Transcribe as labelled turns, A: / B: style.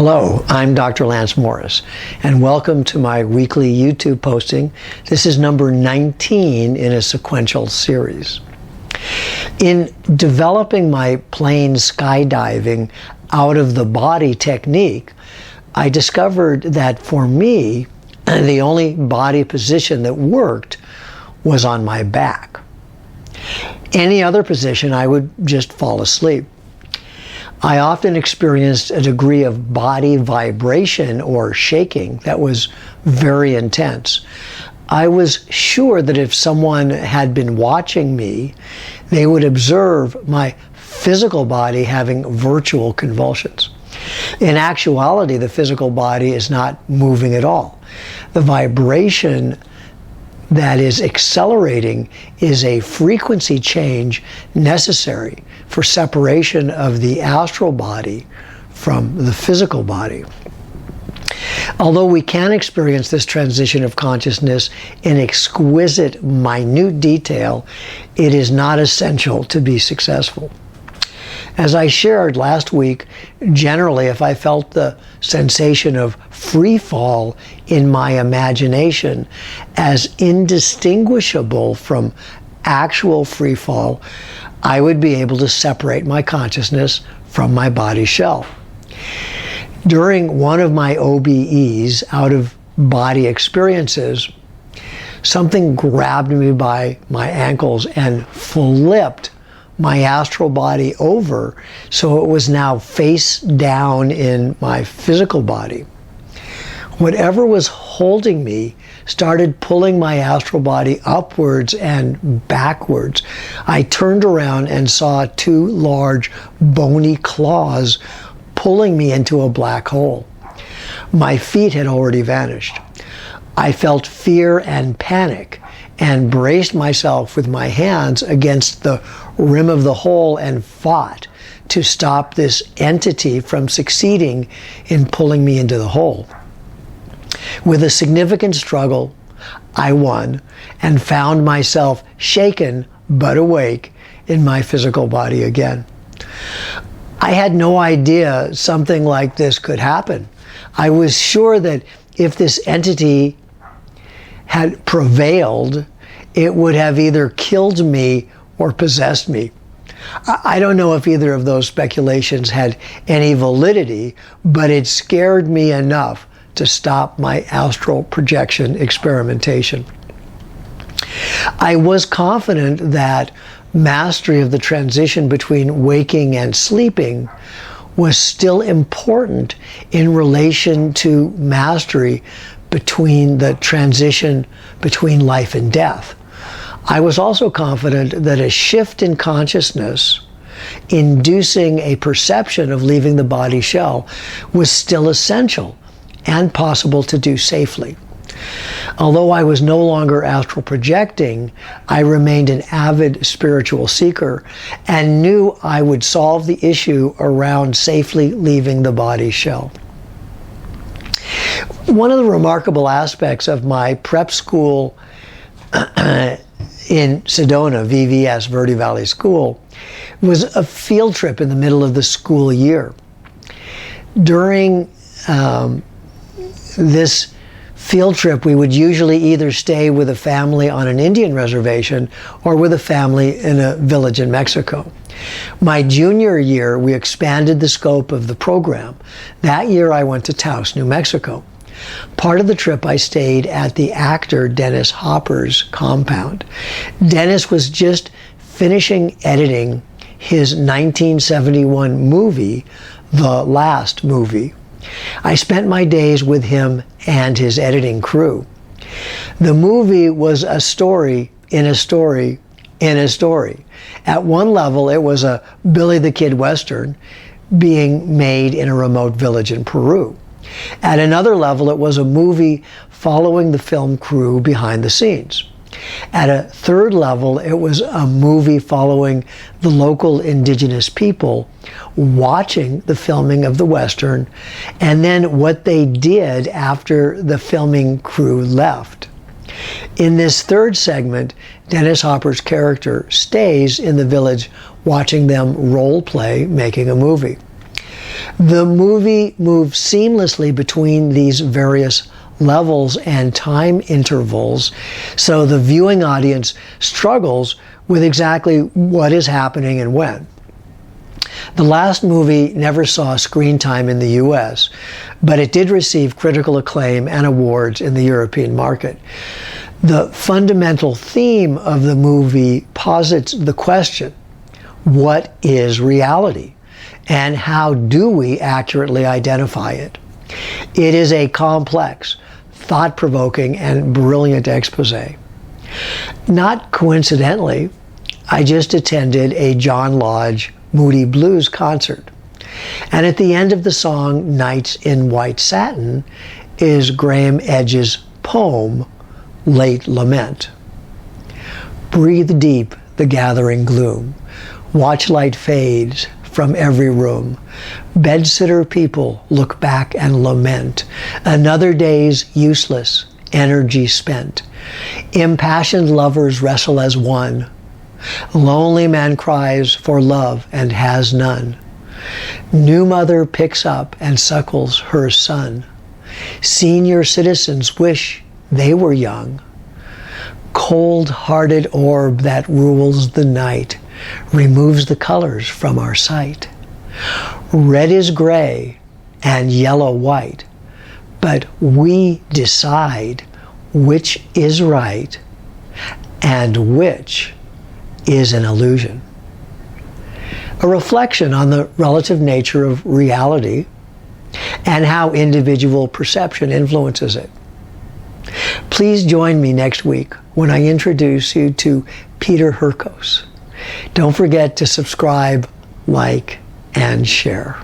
A: Hello, I'm Dr. Lance Morris, and welcome to my weekly YouTube posting. This is number 19 in a sequential series. In developing my plane skydiving out of the body technique, I discovered that for me, the only body position that worked was on my back. Any other position, I would just fall asleep. I often experienced a degree of body vibration or shaking that was very intense. I was sure that if someone had been watching me, they would observe my physical body having virtual convulsions. In actuality, the physical body is not moving at all. The vibration that is accelerating is a frequency change necessary for separation of the astral body from the physical body. Although we can experience this transition of consciousness in exquisite, minute detail, it is not essential to be successful. As I shared last week, generally, if I felt the sensation of free fall in my imagination as indistinguishable from actual free fall, I would be able to separate my consciousness from my body shell. During one of my OBEs, out of body experiences, something grabbed me by my ankles and flipped my astral body over, so it was now face down in my physical body. Whatever was holding me started pulling my astral body upwards and backwards. I turned around and saw two large bony claws pulling me into a black hole. My feet had already vanished. I felt fear and panic and braced myself with my hands against the rim of the hole and fought to stop this entity from succeeding in pulling me into the hole. With a significant struggle, I won and found myself shaken but awake in my physical body again. I had no idea something like this could happen. I was sure that if this entity had prevailed, it would have either killed me or possessed me. I don't know if either of those speculations had any validity, but it scared me enough to stop my astral projection experimentation. I was confident that mastery of the transition between waking and sleeping was still important in relation to mastery between the transition between life and death. I was also confident that a shift in consciousness inducing a perception of leaving the body shell was still essential and possible to do safely. Although I was no longer astral projecting, I remained an avid spiritual seeker and knew I would solve the issue around safely leaving the body shell. One of the remarkable aspects of my prep school in Sedona, VVS, Verde Valley School, was a field trip in the middle of the school year. During this field trip, we would usually either stay with a family on an Indian reservation or with a family in a village in Mexico. My junior year, we expanded the scope of the program. That year, I went to Taos, New Mexico. Part of the trip, I stayed at the actor Dennis Hopper's compound. Dennis was just finishing editing his 1971 movie, The Last Movie. I spent my days with him and his editing crew. The movie was a story in a story in a story. At one level, it was a Billy the Kid Western being made in a remote village in Peru. At another level, it was a movie following the film crew behind the scenes. At a third level, it was a movie following the local indigenous people watching the filming of the Western and then what they did after the filming crew left. In this third segment, Dennis Hopper's character stays in the village watching them role play making a movie. The movie moves seamlessly between these various levels and time intervals, so the viewing audience struggles with exactly what is happening and when. The last movie never saw screen time in the US, but it did receive critical acclaim and awards in the European market. The fundamental theme of the movie posits the question, what is reality? And how do we accurately identify it? It is a complex, thought-provoking, and brilliant expose. Not coincidentally, I just attended a John Lodge Moody Blues concert. And at the end of the song, Nights in White Satin, is Graham Edge's poem, Late Lament. Breathe deep the gathering gloom. Watch light fades from every room. Bedsitter people look back and lament. Another day's useless, energy spent. Impassioned lovers wrestle as one. Lonely man cries for love and has none. New mother picks up and suckles her son. Senior citizens wish they were young. Cold-hearted orb that rules the night removes the colors from our sight. Red is gray and yellow white, but we decide which is right and which is an illusion. A reflection on the relative nature of reality and how individual perception influences it. Please join me next week when I introduce you to Peter Hurkos. Don't forget to subscribe, like, and share.